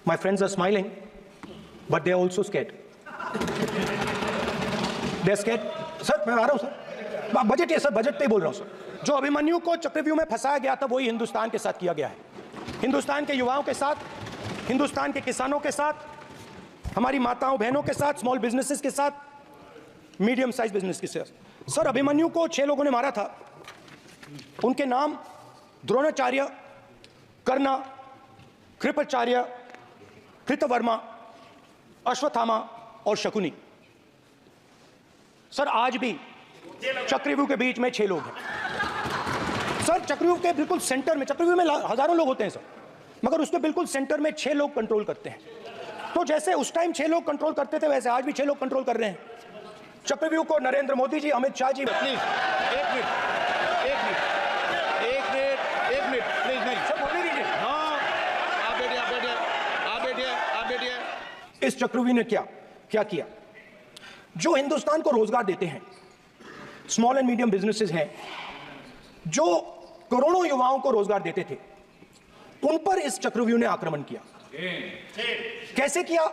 My friends are smiling, but they are also scared. They are scared. Sir मैं आ रहा हूं sir, budget ये sir, budget पे ही बोल रहा हूं सर। जो अभिमन्यु को चक्रव्यूह में फंसाया गया था वही हिंदुस्तान के साथ किया गया है, हिंदुस्तान के युवाओं के साथ, हिंदुस्तान के किसानों के साथ, हमारी माताओं बहनों के साथ, स्मॉल बिजनेसेस के साथ, मीडियम साइज बिजनेस के साथ। सर अभिमन्यु को 6 लोगों ने मारा था, उनके नाम द्रोणाचार्य, कर्ण, कृपाचार्य, कृतवर्मा, अश्वत्थामा और शकुनी। सर आज भी चक्रव्यूह के बीच में 6 लोग हैं। सर चक्रव्यूह के बिल्कुल सेंटर में, चक्रव्यूह में हजारों लोग होते हैं सर, मगर उसके बिल्कुल सेंटर में 6 लोग कंट्रोल करते हैं। तो जैसे उस टाइम 6 लोग कंट्रोल करते थे वैसे आज भी 6 लोग कंट्रोल कर रहे हैं चक्रव्यूह को। नरेंद्र मोदी जी, अमित शाह जी, प्लीज एक मिनट प्लीज, नहीं सर बोलने दीजिए। हाँ, आप बैठिए। इस चक्रव्यूह ने क्या किया? जो हिंदुस्तान को रोजगार देते हैं, स्मॉल एंड मीडियम बिजनेसेस हैं, जो करोड़ों युवाओं को रोजगार देते थे, उन पर इस चक्रव्यूह ने आक्रमण किया। कैसे किया?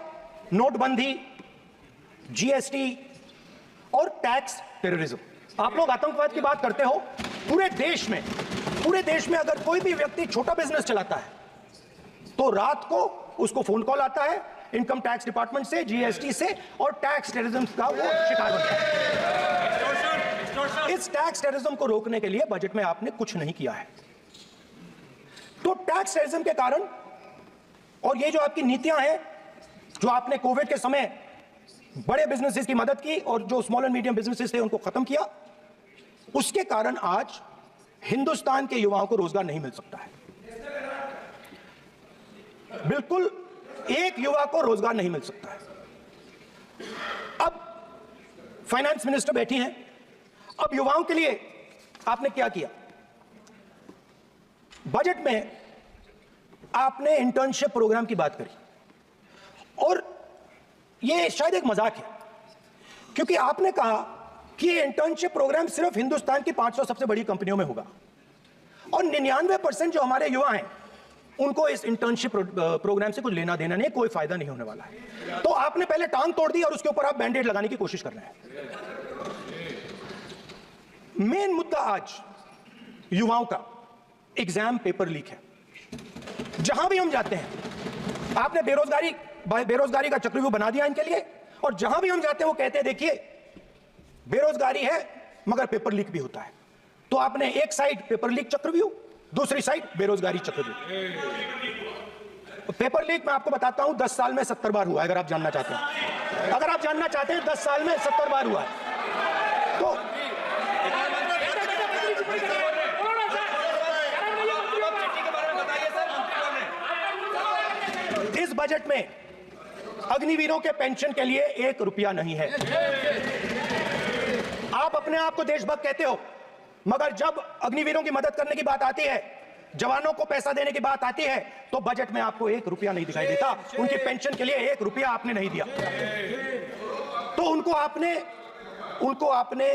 नोटबंदी, जीएसटी और टैक्स टेररिज्म। आप लोग आतंकवाद की बात करते हो, पूरे देश में अगर कोई भी व्यक्ति छोटा बिजनेस चलाता है तो रात को उसको फोन कॉल आता है इनकम टैक्स डिपार्टमेंट से, जीएसटी से, और टैक्स टेररिज्म का वो शिकार बनता है। इस टैक्स टेररिज्म को रोकने के लिए बजट में आपने कुछ नहीं किया है। तो टैक्स टेररिज्म के कारण, और ये जो आपकी नीतियां हैं, जो आपने कोविड के समय बड़े बिजनेसेस की मदद की और जो स्मॉल एंड मीडियम बिजनेसेस थे उनको खत्म किया, उसके कारण आज हिंदुस्तान के युवाओं को रोजगार नहीं मिल सकता है। बिल्कुल एक युवा को रोजगार नहीं मिल सकता है। अब फाइनेंस मिनिस्टर बैठी हैं, अब युवाओं के लिए आपने क्या किया? बजट में आपने इंटर्नशिप प्रोग्राम की बात करी, और यह शायद एक मजाक है, क्योंकि आपने कहा कि ये इंटर्नशिप प्रोग्राम सिर्फ हिंदुस्तान की 500 सबसे बड़ी कंपनियों में होगा, और 99% जो हमारे युवा हैं उनको इस इंटर्नशिप प्रोग्राम से कुछ लेना देना नहीं, कोई फायदा नहीं होने वाला है। तो आपने पहले टांग तोड़ दी और उसके ऊपर आप बैंडेड लगाने की कोशिश कर रहे हैं। मेन मुद्दा आज युवाओं का एग्जाम पेपर लीक है। जहां भी हम जाते हैं, आपने बेरोजगारी का चक्रव्यूह बना दिया इनके लिए, और जहां भी हम जाते हैं वो कहते हैं देखिए बेरोजगारी है मगर पेपर लीक भी होता है। तो आपने एक साइड पेपर लीक चक्रव्यूह, दूसरी साइड बेरोजगारी चक्रव्यूह। पेपर लीक मैं आपको बताता हूं 10 साल में 70 बार हुआ है। अगर आप जानना चाहते हैं, 10 साल में 70 बार हुआ है। तो इस बजट में अग्निवीरों के पेंशन के लिए 1 रुपया नहीं है। आप अपने आप को देशभक्त कहते हो, मगर जब अग्निवीरों की मदद करने की बात आती है, जवानों को पैसा देने की बात आती है, तो बजट में आपको 1 रुपया नहीं दिखाई देता। उनकी पेंशन के लिए 1 रुपया आपने नहीं दिया। तो उनको आपने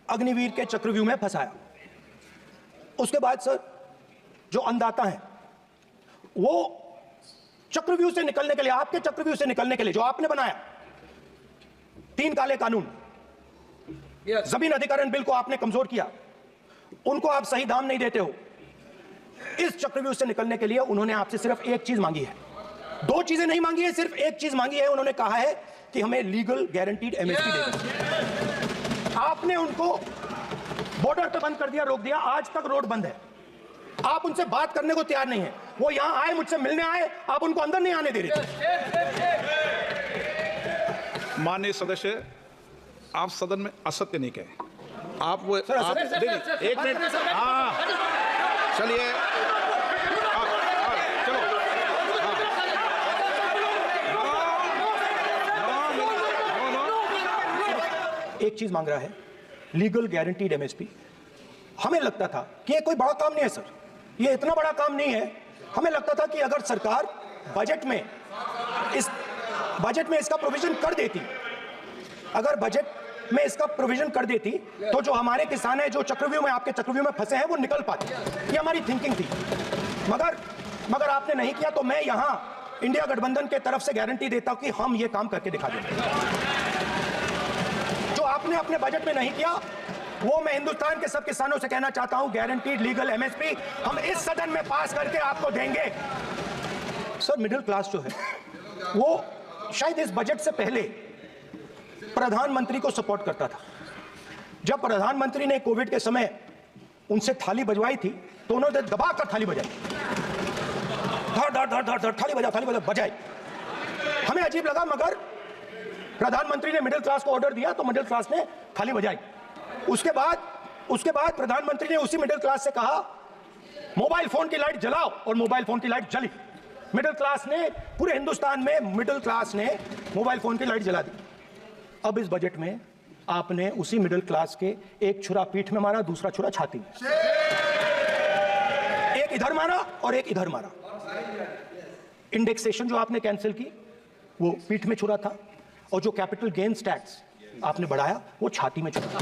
अग्निवीर के चक्रव्यूह में फंसाया। उसके बाद सर जो अन्नदाता हैं, वो चक्रव्यूह से निकलने के लिए, आपके चक्रव्यूह से निकलने के लिए जो आपने बनाया 3 काले कानून, जमीन अधिग्रहण बिल को आपने कमजोर किया, उनको आप सही दाम नहीं देते हो। इस चक्रव्यूह से निकलने के लिए उन्होंने आपसे सिर्फ एक चीज मांगी है, 2 चीजें नहीं मांगी है, सिर्फ एक चीज मांगी है। उन्होंने कहा है कि हमें लीगल गारंटीड एमएसपी देना। आपने उनको बॉर्डर पे बंद कर दिया, रोक दिया, आज तक रोड बंद है। आप उनसे बात करने को तैयार नहीं है। वो यहां आए, मुझसे मिलने आए, आप उनको अंदर नहीं आने दे रहे। माननीय सदस्य, आप सदन में असत्य नहीं कहे। आप वो सर, आप एक मिनट, हाँ चलिए, चलो, एक चीज मांग रहा है, लीगल गारंटीड एमएसपी। हमें लगता था कि ये कोई बड़ा काम नहीं है सर, ये इतना बड़ा काम नहीं है। हमें लगता था कि अगर सरकार बजट में इसका प्रोविजन कर देती, अगर बजट में इसका प्रोविजन कर देती, तो जो हमारे किसान हैं जो चक्रव्यूह में, आपके चक्रव्यूह में फंसे हैं, वो निकल पाते। ये हमारी थिंकिंग थी, मगर आपने नहीं किया। तो मैं यहां इंडिया गठबंधन के तरफ से गारंटी देता हूं कि हम ये काम करके दिखा देंगे। जो आपने अपने बजट में नहीं किया, वो मैं हिंदुस्तान के सब किसानों से कहना चाहता हूं, गारंटीड लीगल एमएसपी हम इस सदन में पास करके आपको देंगे। सर, मिडिल क्लास जो है वो शायद इस बजट से पहले प्रधानमंत्री को सपोर्ट करता था। जब प्रधानमंत्री ने कोविड के समय उनसे थाली बजवाई थी तो उन्होंने दबाकर थाली बजाई, धड़ धड़ धड़ धड़ धड़ थाली बजा बजाई। हमें अजीब लगा, मगर प्रधानमंत्री ने मिडिल क्लास को ऑर्डर दिया तो मिडिल क्लास ने थाली बजाई। उसके बाद प्रधानमंत्री ने उसी मिडिल क्लास से कहा मोबाइल फोन की लाइट जलाओ, और मोबाइल फोन की लाइट जली। मिडिल क्लास ने, पूरे हिंदुस्तान में मिडिल क्लास ने मोबाइल फोन की लाइट जला दी। अब इस बजट में आपने उसी मिडिल क्लास के एक छुरा पीठ में मारा, दूसरा छुरा छाती में, एक इधर मारा और एक इधर मारा। इंडेक्सेशन जो आपने कैंसिल की वो पीठ में छुरा था, और जो कैपिटल गेन्स टैक्स आपने बढ़ाया वो छाती में छुरा था।